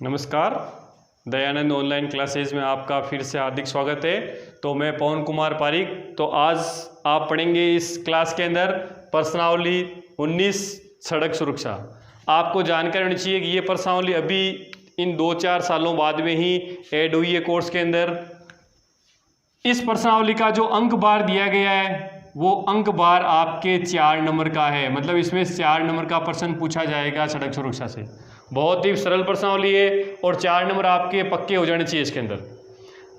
नमस्कार। Dayanand online classes में आपका फिर से हार्दिक स्वागत है। तो मैं पवन कुमार पारिक। तो आज आप पढ़ेंगे इस क्लास के अंदर प्रश्नावली 19 सड़क सुरक्षा। आपको जानकारी होनी चाहिए कि ये प्रश्नावली अभी इन 2-4 सालों बाद में ही ऐड हुई है कोर्स के अंदर। इस प्रश्नावली का जो अंक बार दिया गया है वो अंक बार आपके 4 नंबर का है। मतलब इसमें 4 नंबर का प्रश्न पूछा जाएगा सड़क सुरक्षा से। बहुत ही सरल प्रश्नावली है और 4 नंबर आपके पक्के हो जाने चाहिए इसके अंदर।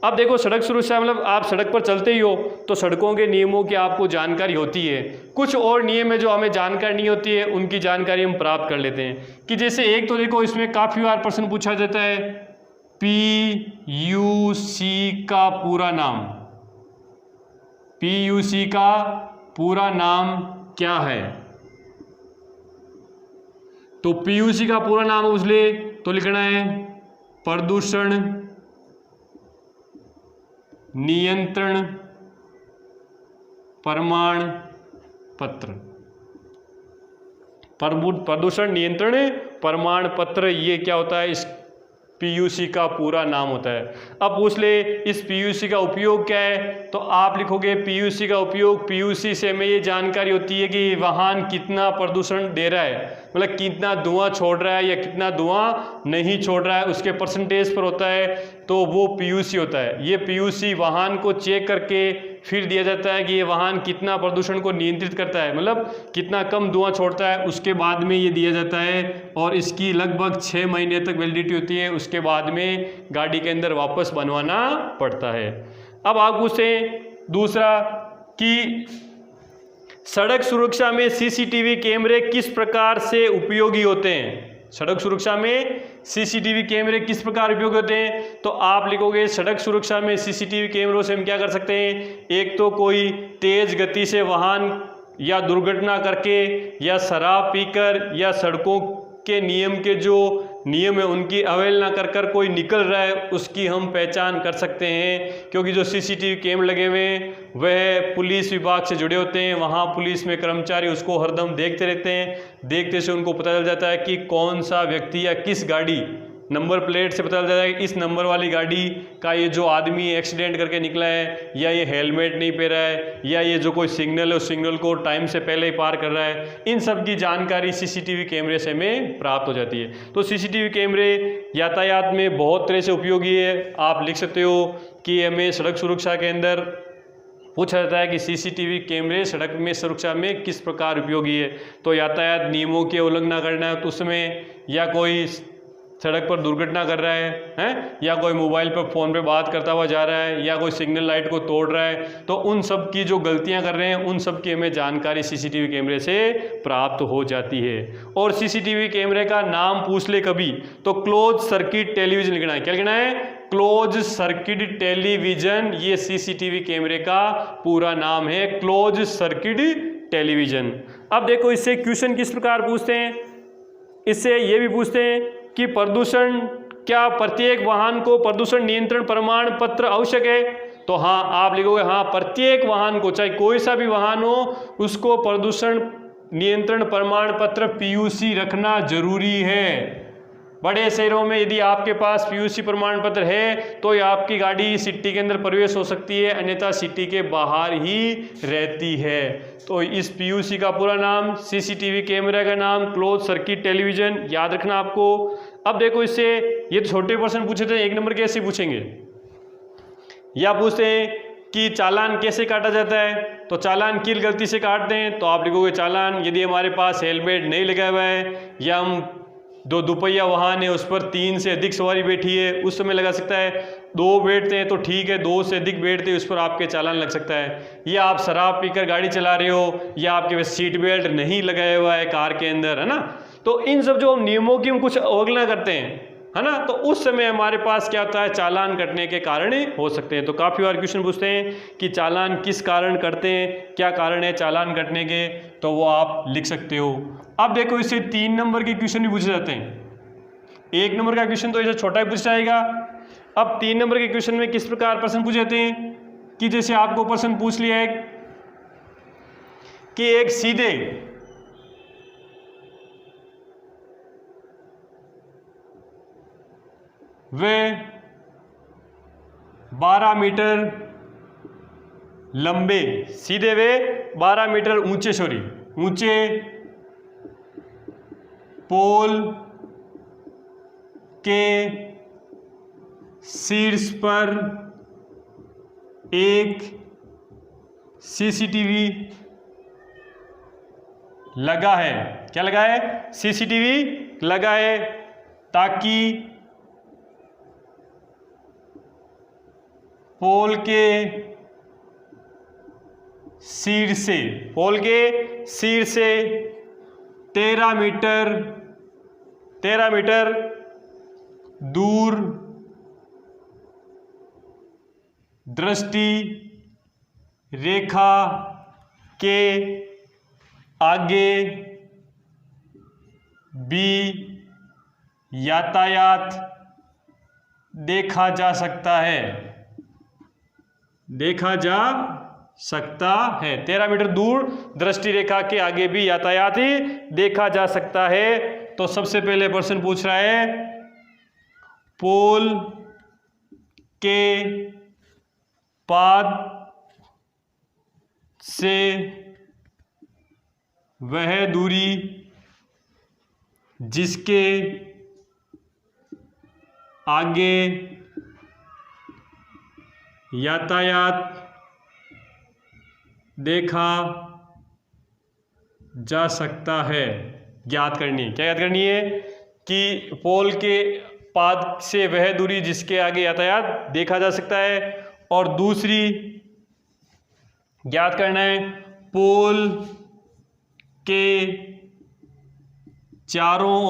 अब देखो, सड़क सुरक्षा मतलब आप सड़क पर चलते ही हो तो सड़कों के नियमों की आपको जानकारी होती है। कुछ और नियम है जो हमें जानकारी नहीं होती है, उनकी जानकारी हम प्राप्त कर लेते हैं। कि जैसे एक तो देखो, इसमें काफ़ी बार प्रश्न पूछा जाता है PUC का पूरा नाम। PUC का पूरा नाम क्या है? तो PUC का पूरा नाम उसले तो लिखना है प्रदूषण नियंत्रण प्रमाण पत्र। प्रदूषण नियंत्रण प्रमाण पत्र, ये क्या होता है? इस PUC का पूरा नाम होता है। अब पूछ ले इस PUC का उपयोग क्या है? तो आप लिखोगे PUC का उपयोग, PUC से हमें ये जानकारी होती है कि वाहन कितना प्रदूषण दे रहा है, मतलब कितना धुआं छोड़ रहा है या कितना धुआं नहीं छोड़ रहा है, उसके परसेंटेज पर होता है। तो वो PUC होता है। ये PUC वाहन को चेक करके फिर दिया जाता है कि ये वाहन कितना प्रदूषण को नियंत्रित करता है, मतलब कितना कम धुआं छोड़ता है, उसके बाद में ये दिया जाता है। और इसकी लगभग 6 महीने तक वैलिडिटी होती है। उसके बाद में गाड़ी के अंदर वापस बनवाना पड़ता है। अब आप पूछते दूसरा कि सड़क सुरक्षा में CCTV कैमरे किस प्रकार से उपयोगी होते हैं? सड़क सुरक्षा में CCTV कैमरे किस प्रकार उपयोगी होते हैं? तो आप लिखोगे सड़क सुरक्षा में CCTV कैमरों से हम क्या कर सकते हैं? एक तो कोई तेज गति से वाहन या दुर्घटना करके या शराब पीकर या सड़कों के नियम के जो नियम है उनकी अवहेलना कर कर कोई निकल रहा है, उसकी हम पहचान कर सकते हैं। क्योंकि जो CCTV कैमरे लगे हुए हैं वह पुलिस विभाग से जुड़े होते हैं। वहाँ पुलिस में कर्मचारी उसको हरदम देखते रहते हैं। देखते से उनको पता चल जाता है कि कौन सा व्यक्ति या किस गाड़ी, नंबर प्लेट से पता चल जाता है कि इस नंबर वाली गाड़ी का ये जो आदमी एक्सीडेंट करके निकला है, या ये हेलमेट नहीं पहना है, या ये जो कोई सिग्नल है उस सिग्नल को टाइम से पहले ही पार कर रहा है। इन सब की जानकारी CCTV कैमरे से हमें प्राप्त हो जाती है। तो CCTV कैमरे यातायात में बहुत तरह से उपयोगी है। आप लिख सकते हो कि हमें सड़क सुरक्षा के अंदर पूछा जाता है कि CCTV कैमरे सड़क में सुरक्षा में किस प्रकार उपयोगी है। तो यातायात नियमों की उल्लंघना करना है तो उसमें, या कोई सड़क पर दुर्घटना कर रहा है, या कोई मोबाइल पर फ़ोन पे बात करता हुआ जा रहा है, या कोई सिग्नल लाइट को तोड़ रहा है, तो उन सब की जो गलतियां कर रहे हैं उन सब की हमें जानकारी CCTV कैमरे से प्राप्त हो जाती है। और CCTV कैमरे का नाम पूछ ले कभी तो क्लोज सर्किट टेलीविजन लिखना है। क्या लिखना है? Close circuit television. ये CCTV कैमरे का पूरा नाम है, क्लोज सर्किट टेलीविजन। अब देखो, इससे क्वेश्चन किस प्रकार पूछते हैं? इससे ये भी पूछते हैं कि प्रदूषण, क्या प्रत्येक वाहन को प्रदूषण नियंत्रण प्रमाण पत्र आवश्यक है? तो हाँ, आप लिखोगे हाँ, प्रत्येक वाहन को, चाहे कोई सा भी वाहन हो, उसको प्रदूषण नियंत्रण प्रमाण पत्र PUC रखना जरूरी है। बड़े शहरों में यदि आपके पास PUC प्रमाण पत्र है तो ये आपकी गाड़ी सिटी के अंदर प्रवेश हो सकती है, अन्यथा सिटी के बाहर ही रहती है। तो इस PUC का पूरा नाम, CCTV कैमरे का नाम क्लोज सर्किट टेलीविजन, याद रखना आपको। अब देखो, इससे ये छोटे प्रश्न पूछे थे, 1 नंबर कैसे पूछेंगे? या पूछते हैं कि चालान कैसे काटा जाता है? तो चालान किस गलती से काटते हैं? तो आप लिखोगे चालान, यदि हमारे पास हेलमेट नहीं लगा हुआ है या हम 2 दुपहिया वाहन है उस पर 3 से अधिक सवारी बैठी है, उस समय लगा सकता है। 2 बैठते हैं तो ठीक है, 2 से अधिक बैठते हैं उस पर आपके चालान लग सकता है। या आप शराब पीकर गाड़ी चला रहे हो, या आपके पास सीट बेल्ट नहीं लगाया हुआ है कार के अंदर, है ना, तो इन सब जो हम नियमों की हम कुछ अवहेलना करते हैं, है ना, तो उस समय हमारे पास क्या होता है? चालान कटने के कारण हो सकते हैं। तो काफ़ी बार क्वेश्चन पूछते हैं कि चालान किस कारण कटते हैं, क्या कारण है चालान कटने के, तो वो आप लिख सकते हो। अब देखो, इससे 3 नंबर के क्वेश्चन भी पूछे जाते हैं। 1 नंबर का क्वेश्चन तो ऐसे छोटा ही पूछ जाएगा। अब 3 नंबर के क्वेश्चन में किस प्रकार प्रश्न पूछे जाते हैं कि जैसे आपको प्रश्न पूछ लिया है कि एक सीधे वे 12 मीटर लंबे, सीधे वे 12 मीटर ऊंचे, ऊंचे पोल के शीर्ष पर एक सीसीटीवी लगा है। क्या लगा है? सीसीटीवी लगा है, ताकि पोल के शीर्ष से 13 मीटर दूर दृष्टि रेखा के आगे भी यातायात देखा जा सकता है। 13 मीटर दूर दृष्टि रेखा के आगे भी यातायात ही देखा जा सकता है। तो सबसे पहले प्रश्न पूछ रहा है, पोल के पाद से वह दूरी जिसके आगे यातायात देखा जा सकता है, ज्ञात करनी। क्या याद करनी है? कि पोल के पाद से वह दूरी जिसके आगे यातायात देखा जा सकता है, और दूसरी ज्ञात करना है पोल के चारों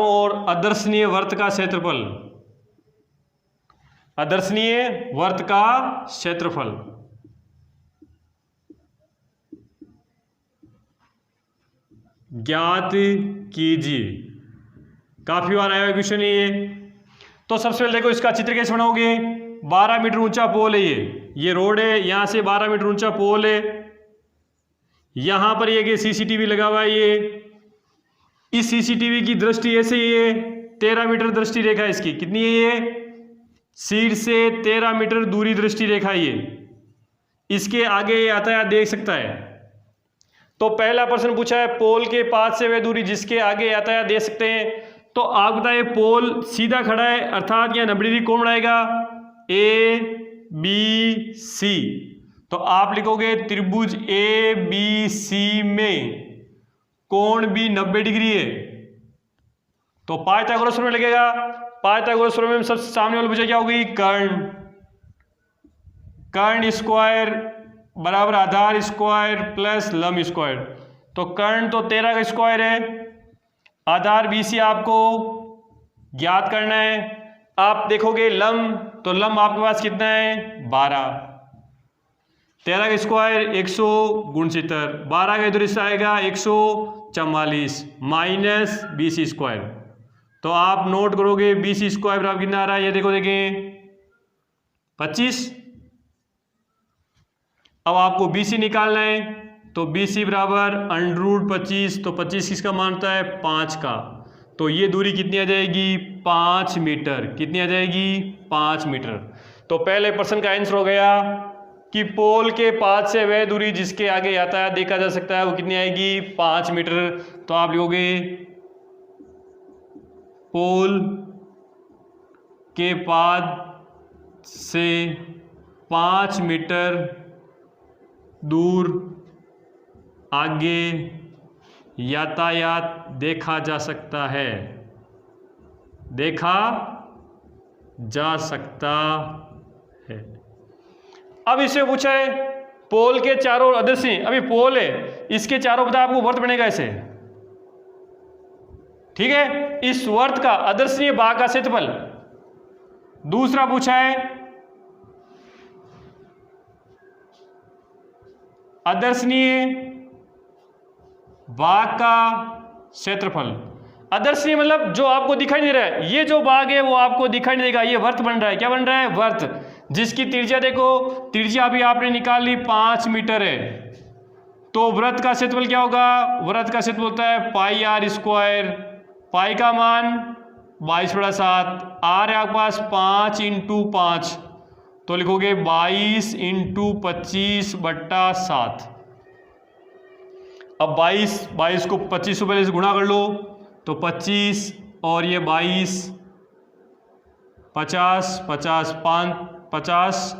ओर अदर्शनीय वर्त का क्षेत्रफल, ज्ञात कीजिए। काफी बार आया क्वेश्चन ये। तो सबसे पहले देखो इसका चित्र कैसे बनाओगे। 12 मीटर ऊंचा पोल है, ये रोड है, यहां से 12 मीटर ऊंचा पोल है, यहां पर ये सीसीटीवी लगा हुआ है। ये इस सीसीटीवी की दृष्टि ऐसे ही है, 13 मीटर दृष्टि रेखा इसकी कितनी है? ये शीर्ष से 13 मीटर दूरी दृष्टि रेखा, ये इसके आगे यातायात देख सकता है। तो पहला प्रश्न पूछा है, पोल के पास से वह दूरी जिसके आगे यातायात देख सकते हैं। तो आप बताइए, पोल सीधा खड़ा है, अर्थात यह 90 डिग्री कौन बनाएगा? ABC। तो आप लिखोगे त्रिभुज ABC में कोण भी 90 डिग्री है। तो पाइथागोरस में लगेगा। पाइथागोरस में सबसे सामने वाली भुजा क्या होगी? कर्ण स्क्वायर बराबर आधार स्क्वायर प्लस लंब स्क्वायर। तो कर्ण तो 13 का स्क्वायर है, आधार BC आपको ज्ञात करना है। आप देखोगे लंब, तो लंब आपके पास कितना है? 12। 13 का स्क्वायर 100 गुण 70, 12 का इधर से आएगा 144 माइनस BC स्क्वायर। तो आप नोट करोगे BC स्क्वायर बराबर कितना आ रहा है? ये देखो देखें 25। अब आपको BC निकालना है, तो BC बराबर √25। तो 25 किसका मान होता है? 5 का। तो ये दूरी कितनी आ जाएगी? 5 मीटर। कितनी आ जाएगी? 5 मीटर। तो पहले प्रश्न का आंसर हो गया कि पोल के पाद से वह दूरी जिसके आगे यातायात देखा जा सकता है वो कितनी आएगी? 5 मीटर। तो आप लिखोगे पोल के पाद से 5 मीटर दूर आगे यातायात देखा जा सकता है। देखा जा सकता है। अब इससे पूछा है पोल के चारों ओर अदर्शनीय। अभी पोल है, इसके चारों पता आपको वर्त बनेगा ऐसे, ठीक है। इस वर्त का अदर्शनीय भाग का क्षेत्रफल। दूसरा पूछा है अदर्शनीय भाग का क्षेत्रफल। अदर्शनीय मतलब जो आपको दिखाई नहीं रहा है। ये जो भाग है वो आपको दिखाई नहीं देगा। ये वर्त बन रहा है। क्या बन रहा है? वर्त, जिसकी त्रिज्या देखो, त्रिज्या भी आपने निकाल ली 5 मीटर है। तो वृत्त का क्षेत्रफल क्या होगा? वृत्त का क्षेत्रफल होता है पाई r स्क्वायर। पाई का मान 22/7 आ रहा है आपके पास 5 × 5, तो लिखोगे 22 × 25/7। अब 22 को 25 से पहले से गुणा कर लो, तो 25 और ये 22, 50 50 50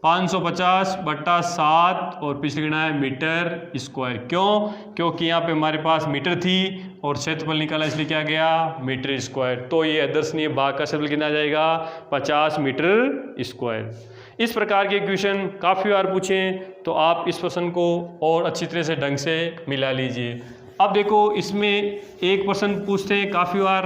550/7 और पिछले गिना है मीटर स्क्वायर। क्यों? क्योंकि यहाँ पे हमारे पास मीटर थी और क्षेत्रफल निकाला, इसलिए क्या गया मीटर स्क्वायर। तो ये अदर्शनीय भाग का क्षेत्रफल कितना आ जाएगा 50 मीटर स्क्वायर। इस प्रकार के क्वेश्चन काफ़ी बार पूछें तो आप इस प्रश्न को और अच्छी तरह से ढंग से मिला लीजिए। अब देखो इसमें एक प्रश्न पूछते हैं काफ़ी बार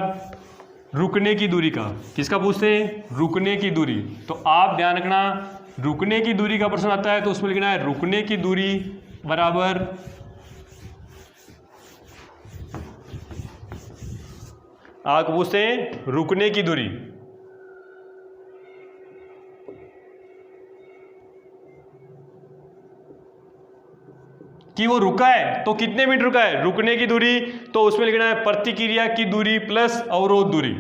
रुकने की दूरी का। किसका पूछते हैं? रुकने की दूरी। तो आप ध्यान रखना, रुकने की दूरी का प्रश्न आता है तो उसमें लिखना है रुकने की दूरी बराबर आपको पूछते हैं रुकने की दूरी कि वो रुका है तो कितने मीटर रुका है। रुकने की दूरी तो उसमें लिखना है प्रतिक्रिया की दूरी प्लस अवरोध दूरी।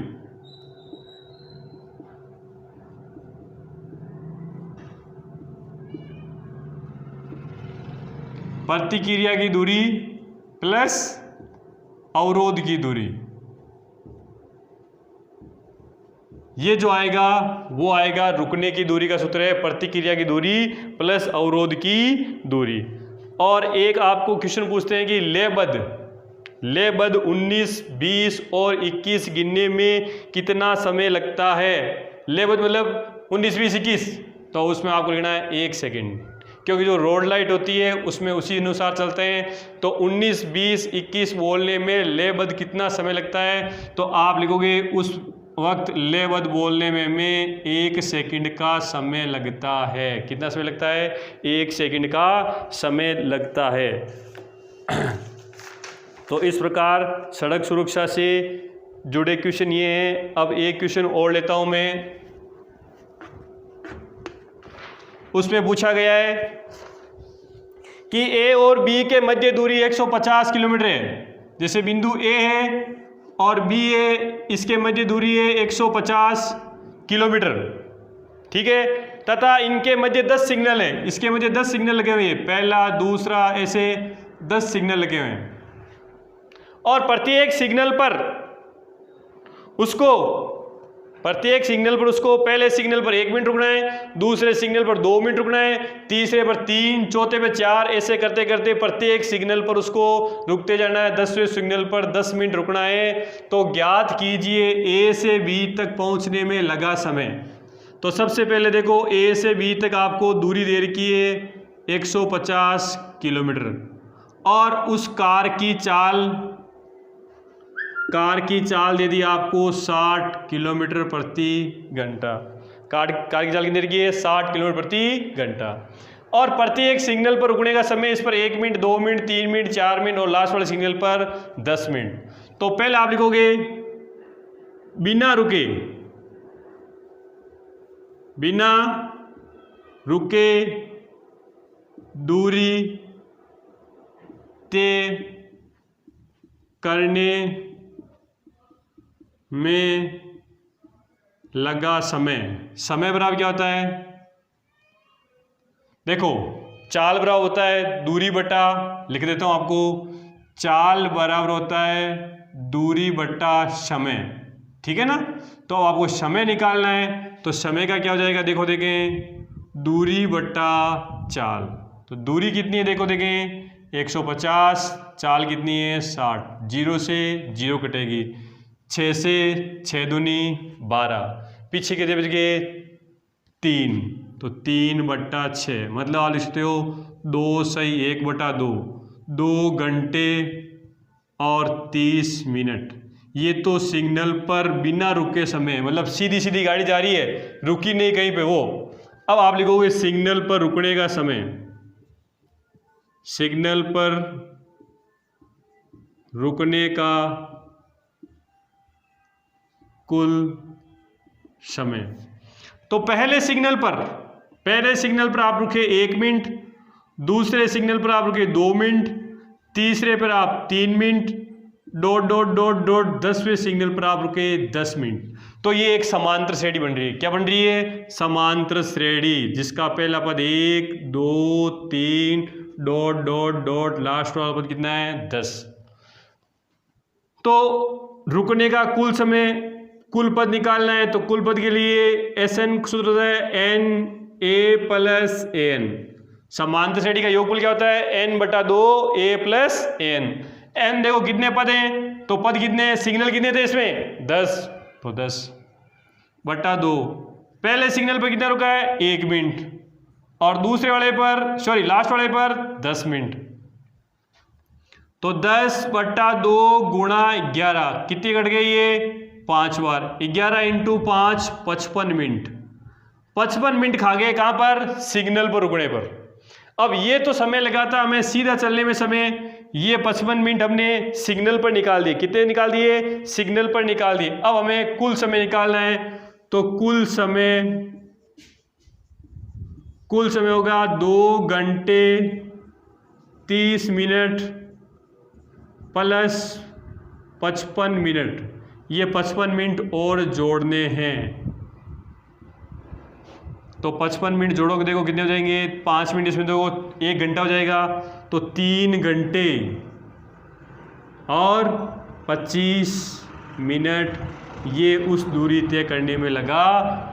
प्रतिक्रिया की दूरी प्लस अवरोध की दूरी, ये जो आएगा वो आएगा रुकने की दूरी का सूत्र है प्रतिक्रिया की दूरी प्लस अवरोध की दूरी। और एक आपको क्वेश्चन पूछते हैं कि लेबद 19, 20 और 21 गिनने में कितना समय लगता है। लेबद मतलब 19, 20, 21, तो उसमें आपको लिखना है 1 सेकेंड, क्योंकि जो रोड लाइट होती है उसमें उसी अनुसार चलते हैं। तो 19, 20, 21 बोलने में लेबद कितना समय लगता है, तो आप लिखोगे उस वक्त लेबद बोलने में 1 सेकंड का समय लगता है। कितना समय लगता है? 1 सेकंड का समय लगता है। तो इस प्रकार सड़क सुरक्षा से जुड़े क्वेश्चन ये हैं। अब एक क्वेश्चन और लेता हूं मैं, उसमें पूछा गया है कि ए और बी के मध्य दूरी 150 किलोमीटर है। जैसे बिंदु ए है और बी है, इसके मध्य दूरी है 150 किलोमीटर, ठीक है। तथा इनके मध्य 10 सिग्नल हैं। इसके मध्य 10 सिग्नल लगे हुए हैं, पहला दूसरा ऐसे 10 सिग्नल लगे हुए हैं। और प्रत्येक सिग्नल पर उसको पहले सिग्नल पर 1 मिनट रुकना है, दूसरे सिग्नल पर 2 मिनट रुकना है, तीसरे पर 3, चौथे पर 4, ऐसे करते करते प्रत्येक सिग्नल पर उसको रुकते जाना है। 10वें सिग्नल पर 10 मिनट रुकना है। तो ज्ञात कीजिए ए से बी तक पहुंचने में लगा समय। तो सबसे पहले देखो ए से बी तक आपको दूरी दे रखी है 150 किलोमीटर और उस कार की चाल दे दी आपको 60 किलोमीटर प्रति घंटा। कार की चाल कितनी रखी है? 60 किलोमीटर प्रति घंटा। और प्रत्येक सिग्नल पर रुकने का समय इस पर 1 मिनट, 2 मिनट, 3 मिनट, 4 मिनट और लास्ट वाले सिग्नल पर 10 मिनट। तो पहले आप लिखोगे बिना रुके दूरी तय करने में लगा समय बराबर क्या होता है? देखो चाल बराबर होता है दूरी बटा, लिख देता हूं आपको, चाल बराबर होता है दूरी बटा समय, ठीक है ना। तो आपको समय निकालना है, तो समय का क्या हो जाएगा? देखें दूरी बटा चाल। तो दूरी कितनी है? देखें 150, चाल कितनी है? 60, 0 से 0 कटेगी, 6 से 6 दूनी 12, पीछे कितने बच गए? 3, तो 3/6, मतलब आप लिखते हो 2 सही 1/2, 2 घंटे और 30 मिनट। ये तो सिग्नल पर बिना रुके समय, मतलब सीधी सीधी गाड़ी जा रही है, रुकी नहीं कहीं पे वो। अब आप लिखोगे सिग्नल पर रुकने का समय, सिग्नल पर रुकने का कुल समय। तो पहले सिग्नल पर आप रुके 1 मिनट, दूसरे सिग्नल पर आप रुके 2 मिनट, तीसरे पर आप 3 minute, dot dot dot dot 10वें सिग्नल पर आप रुके 10 मिनट। तो ये एक समांतर श्रेणी बन रही है। क्या बन रही है? समांतर श्रेणी, जिसका पहला पद 1 2 3 डॉट डॉट डॉट लास्ट वाला पद कितना है? 10। तो रुकने का कुल समय, कुल पद निकालना है तो कुल पद के लिए SN सूत्र है NA प्लस AN। समांतर श्रेणी का योगफल क्या होता है? N/2 A plus AN। N देखो कितने पद हैं, तो पद कितने हैं, सिग्नल कितने थे इसमें? 10, तो 10/2। पहले सिग्नल पर कितना रुका है? 1 मिनट, और दूसरे वाले पर, सॉरी लास्ट वाले पर 10 मिनट। तो 10/2 गुणा 11 कितनी कट गई? ये 5 बार। 11 × 5 55 मिनट। 55 मिनट खा गए कहाँ पर? सिग्नल पर रुकने पर। अब ये तो समय लगा था हमें सीधा चलने में समय, ये 55 मिनट हमने सिग्नल पर निकाल दिए। कितने निकाल दिए? सिग्नल पर निकाल दिए। अब हमें कुल समय निकालना है, तो कुल समय होगा 2 घंटे 30 मिनट प्लस 55 मिनट। ये 55 मिनट और जोड़ने हैं, तो 55 मिनट जोड़ोगे देखो कितने हो जाएंगे? 5 मिनट इसमें देखो 1 घंटा हो जाएगा, तो 3 घंटे और 25 मिनट ये उस दूरी तय करने में लगा।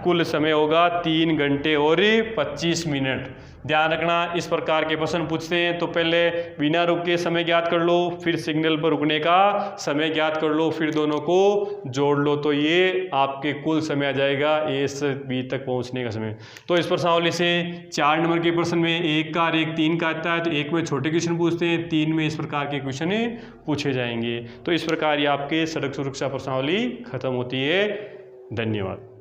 कुल समय होगा 3 घंटे और 25 मिनट। ध्यान रखना, इस प्रकार के प्रश्न पूछते हैं तो पहले बिना रुके समय ज्ञात कर लो, फिर सिग्नल पर रुकने का समय ज्ञात कर लो, फिर दोनों को जोड़ लो, तो ये आपके कुल समय आ जाएगा A से B तक पहुंचने का समय। तो इस प्रश्नावली से 4 नंबर के प्रश्न में 1 का और 1 3 का आता है, तो 1 में छोटे क्वेश्चन पूछते हैं, 3 में इस प्रकार के क्वेश्चन पूछे जाएंगे। तो इस प्रकार ये आपके सड़क सुरक्षा प्रश्नावली खत्म होती है। धन्यवाद।